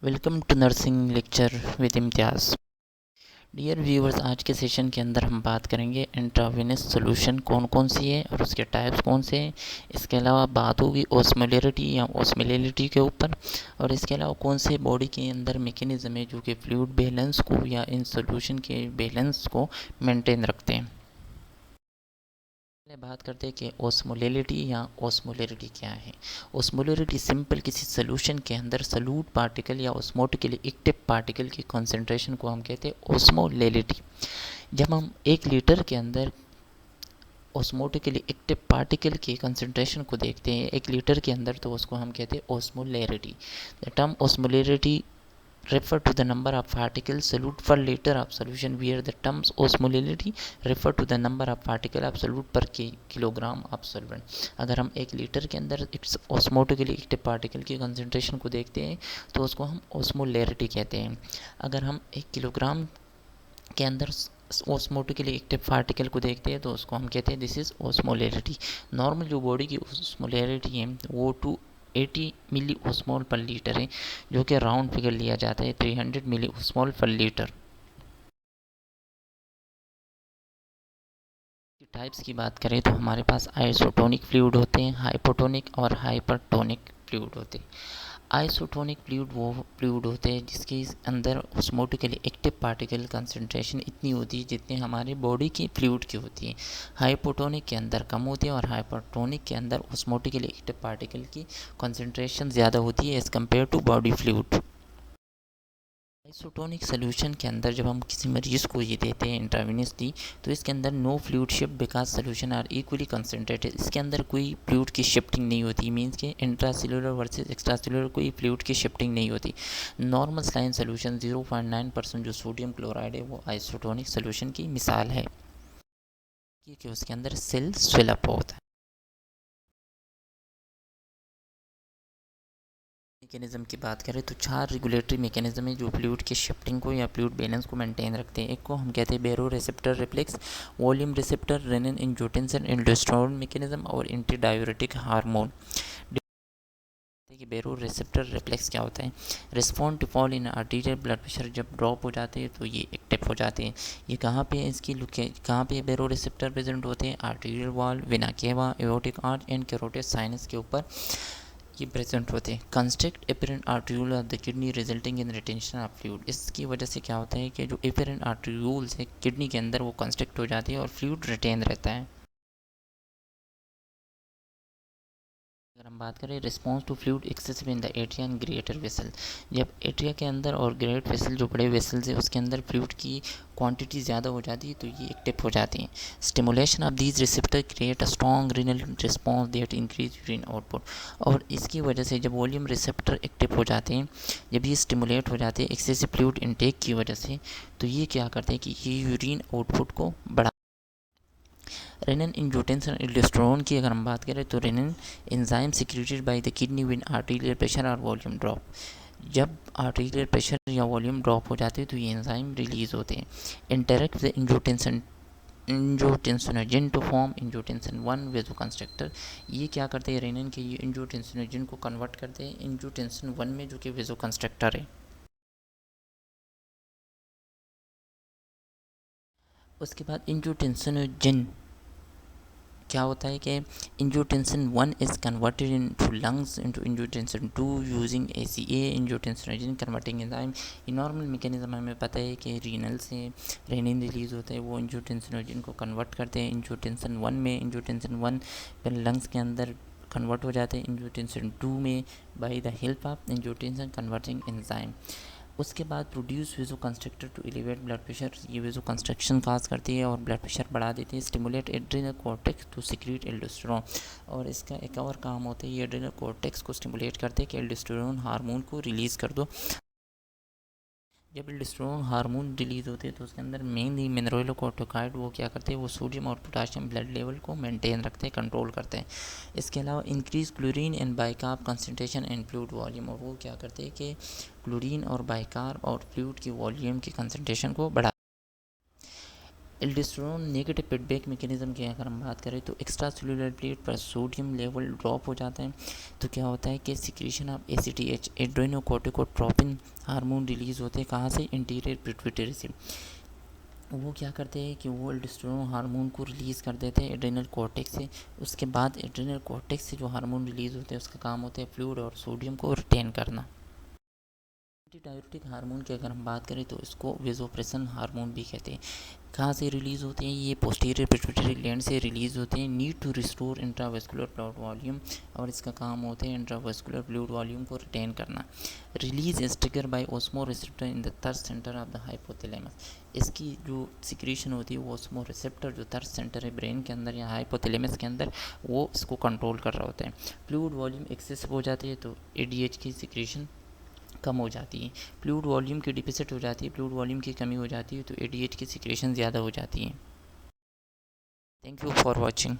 Welcome to nursing lecture with Imtiaz. Dear viewers, आज के session के अंदर हम बात करेंगे इंट्रावेनस सॉल्यूशन कौन कौन सी है और उसके टाइप्स कौन से हैं। इसके अलावा बात होगी ऑस्मोलरिटी या ऑस्मोलरिटी के ऊपर, और इसके अलावा कौन से बॉडी के अंदर मैकेनिज्म है जो कि फ्लूइड बैलेंस को या इन सॉल्यूशन के बैलेंस को मेंटेन रखते हैं। पहले बात करते हैं कि ऑस्मोलरिटी या ऑस्मोलरिटी क्या है। ऑस्मोलरिटी सिंपल किसी सोल्यूशन के अंदर सॉल्यूट पार्टिकल या ऑस्मोटिकली एक्टिव पार्टिकल की कंसंट्रेशन को हम कहते हैं ऑस्मोलरिटी। जब हम 1 लीटर के अंदर ऑस्मोटिकली एक्टिव पार्टिकल की कंसंट्रेशन को देखते हैं 1 लीटर के अंदर, तो उसको हम कहते हैं osmolarity. The term osmolarity refer to the number of particles solute per liter of solution, where the terms osmolality refer to the number of particle of solute per kilogram of solvent। अगर हम 1 litre के अंदर osmotically active particle की concentration को देखते हैं तो उसको हम ऑस्मोलैरिटी कहते हैं। अगर हम 1 किलोग्राम के अंदर ऑस्मोटिकली एक्टिव पार्टिकल को देखते हैं तो उसको हम कहते हैं दिस इज़ ऑस्मोलैरिटी। नॉर्मल जो बॉडी की ऑस्मोलैरिटी है वो 280 मिली ओस्मोल पर लीटर है, जो कि राउंड फिगर लिया जाता है 300 मिली ओस्मोल पर लीटर। टाइप्स की बात करें तो हमारे पास आइसोटोनिक फ्लूइड होते हैं, हाइपोटोनिक और हाइपरटोनिक फ्लूइड होते हैं। आइसोटोनिक फ्लूइड वो फ्लूइड होते हैं जिसके अंदर ऑस्मोटिकली एक्टिव पार्टिकल कंसंट्रेशन इतनी होती है जितनी हमारी बॉडी की फ्लूइड की होती है। हाइपोटोनिक के अंदर कम होती है और हाइपरटोनिक के अंदर ऑस्मोटिकली एक्टिव पार्टिकल की कंसंट्रेशन ज़्यादा होती है as compare to body fluid. Isotonic solution के अंदर जब हम किसी मरीज़ को ये देते हैं इंट्रावेनसली, तो इसके अंदर no fluid shift because solution are equally concentrated. इसके अंदर कोई फ्लूइड की शिफ्टिंग नहीं होती, मीन्स के इंट्रासेलुलर वर्सेस एक्स्ट्रासेलुलर कोई फ्लूइड की शिफ्टिंग नहीं होती। नॉर्मल सलाइन सोल्यूशन 0.9% जो सोडियम क्लोराइड है वो आइसोटोनिक सोल्यूशन की मिसाल है, क्योंकि उसके अंदर सेल स्विल अप होता है। मैकेनिज़्म की बात करें तो 4 रेगुलेटरी मैकेनिज़्म है जो फ्लूइड की शिफ्टिंग को या फ्लूइड बैलेंस को मेंटेन रखते हैं। एक को हम कहते हैं baro receptor reflex, volume receptor, renin angiotensin aldosterone mechanism और एंटी डायूरेटिक हार्मोन। कि बेरो रिसेप्टर रिफ्लेक्स क्या होता है, respond to fall in arterial blood pressure. जब ड्रॉप हो जाते हैं तो ये एक्टिव हो जाते हैं। ये कहाँ पे इसकी कहाँ पे बेरो रिसेप्टर प्रेजेंट होते हैं, arterial wall, vena cava, aortic arch and carotid sinus के ऊपर ये प्रेजेंट होते हैं। Constrict efferent arteriole of the kidney resulting in retention of fluid. इसकी वजह से क्या होता है कि जो एपरेंट आर्ट्रियूल्स है किडनी के अंदर वो कंस्ट्रिक्ट हो जाती है और फ्लूइड रिटेन रहता है। अगर हम बात करें response to fluid excessive in the atria and greater vessel, जब एट्रिया के अंदर और ग्रेट वेसल जो बड़े वेसल्स है उसके अंदर फ्लूइड की क्वांटिटी ज़्यादा हो जाती है तो ये एक्टिव हो जाती हैं। Stimulation of these receptor create a strong renal response that increase urine output. और इसकी वजह से जब वॉल्यूम रिसेप्टर एक्टिव हो जाते हैं, जब ये स्टिमुलेट हो जाते हैं एक्सेसिव फ्लूइड इनटेक की वजह से, तो ये क्या करते हैं कि ये यूरिन आउटपुट को बढ़ा। रेनिन एंजियोटेंसिन एल्डोस्टेरोन की अगर हम बात करें तो renin enzyme secreted by the kidney when arterial pressure और वॉल्यूम ड्रॉप। जब आर्टीरियल प्रेशर या वॉल्यूम ड्रॉप हो जाते हैं तो ये एंजाइम रिलीज़ होते हैं। Interact the angiotensinogen to form angiotensin 1 vasoconstrictor. ये क्या करते हैं, रेनिन के ये एंजियोटेंसिनोजन को कन्वर्ट करते हैं एंजियोटेंसिन 1 में जो कि वेजोकंस्ट्रक्टर है। उसके बाद एंजियोटेंसिनोजन क्या होता है कि angiotensin 1 is converted into lungs into angiotensin 2 using ACA angiotensinogen converting enzyme. ये नॉर्मल मैकेनिज्म हमें पता है कि रीनल से रेनिन रिलीज़ होता है, वो एंजियोटेंसिनोजन को कन्वर्ट करते हैं एंजियोटेंसिन 1 में। एंजियोटेंसिन 1 फिर लंग्स के अंदर कन्वर्ट हो जाते हैं एंजियोटेंसिन 2 में by the help of angiotensin converting enzyme. उसके बाद produce vasoconstrictor to elevate blood pressure. ये वेजो कंस्ट्रक्शन काज करती है और ब्लड प्रेशर बढ़ा देती है। Stimulate adrenal cortex to secrete aldosterone. और इसका एक और काम होता है, ये एड्रिनल कॉर्टेक्स को स्टिमुलेट करते हैं कि एल्डोस्टेरोन हार्मोन को रिलीज़ कर दो। जब एल्डोस्टेरोन हार्मोन रिलीज़ होते हैं तो उसके अंदर मेनली मिनरलोकॉर्टिकॉइड वो क्या करते हैं, वो सोडियम और पोटाशियम ब्लड लेवल को मेंटेन रखते हैं, कंट्रोल करते हैं। इसके अलावा increase chlorine and bicarb concentration and fluid volume, और वो क्या करते हैं कि क्लोरीन और बाइकार्ब और फ्लूइड की वॉल्यूम की कंसनट्रेशन को बढ़ा। एल्डोस्टेरोन नेगेटिव फीडबैक मैकेनिज्म की अगर हम बात करें तो एक्स्ट्रा सेलुलर प्लेट पर सोडियम लेवल ड्रॉप हो जाता है, तो क्या होता है कि secretion of ACTH adrenocorticotropin hormone release होते हैं, कहाँ से, इंटीरियर पिट्यूटरी से। वो क्या करते हैं कि वो एल्डोस्टेरोन हार्मोन को रिलीज़ कर देते हैं एड्रेनल कॉर्टेक्स से। उसके बाद एड्रेनल कॉर्टेक्स से जो हार्मोन रिलीज़ होते हैं उसका काम होता है फ्लूइड और सोडियम को रिटेन करना। एंटीडायरेटिक हार्मोन की अगर हम बात करें तो इसको वेसोप्रेसन हार्मोन भी कहते हैं। कहाँ से रिलीज़ होते हैं, ये पोस्टीरियर पिट्यूटरी ग्लैंड से रिलीज़ होते हैं, need to restore intravascular fluid volume, और इसका काम होता है इंट्रावेस्कुलर फ्लूइड वॉल्यूम को रिटेन करना। Release is trigger by osmo receptor in the third center of the hypothalamus. इसकी जो सिक्रीशन होती है वो ऑस्मो रिसेप्टर जो थर्ड सेंटर है ब्रेन के अंदर या हाइपोथैलेमस के अंदर, वो इसको कंट्रोल कर रहा होता है। फ्लूइड वॉल्यूम एक्सेसिव हो जाती है तो ADH की सिक्रीशन कम हो जाती है। फ्लूइड वॉल्यूम की डिफिसिट हो जाती है, फ्लूइड वॉल्यूम की कमी हो जाती है तो ADH की सिक्रेशन ज़्यादा हो जाती है। Thank you for watching.